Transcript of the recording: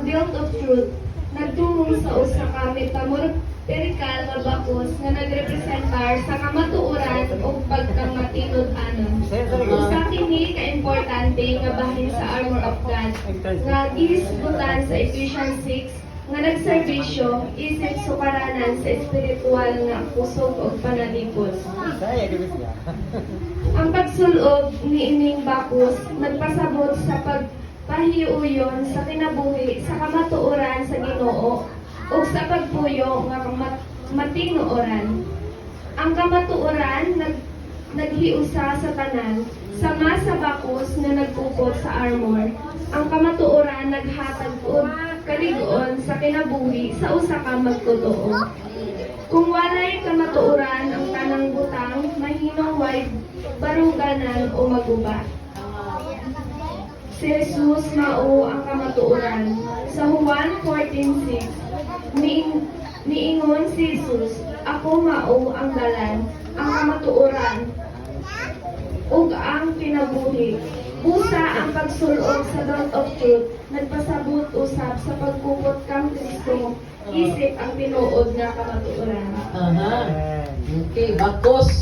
ang belt of truth nagtumong sa usa ka metaphorical nga bakos nga nagrepresentar sa kamatuoran o pagkamatinod-anon. Usa kini ka importante nga bahin sa armor of God nga gihisgutan sa Ephesians 6 nga nagserbisyo isip sukaranan sa espiritual nga kusog ug panalipod. Ang pagsulob niining bakos nagpasabot sa pagpahiuyon sa kinabuhi sa kamatuoran sa Ginoo ug sa pagpuyo nga matinuoran. Ang kamatuoran naghiusa sa tanan sama sa bakos nga nagkupot sa armor. Ang kamatuoran naghatag og kalig-on sa kinabuhi sa usa ka magtotoo. Kung walay kamatuoran ang tanang butang, mahinong way baruganan o maguba. Si Jesus mao ang kamatuoran. Sa Juan 14:6, niingon si Jesus, ako mao ang dalan, ang kamatuoran, ug ang kinabuhi. Busa ang pagsulod sa belt of truth, nagpasabot usab sa pagkupot kang Kristo, isip ang tinuod nga kamatuoran. Aha. Okay, bakos.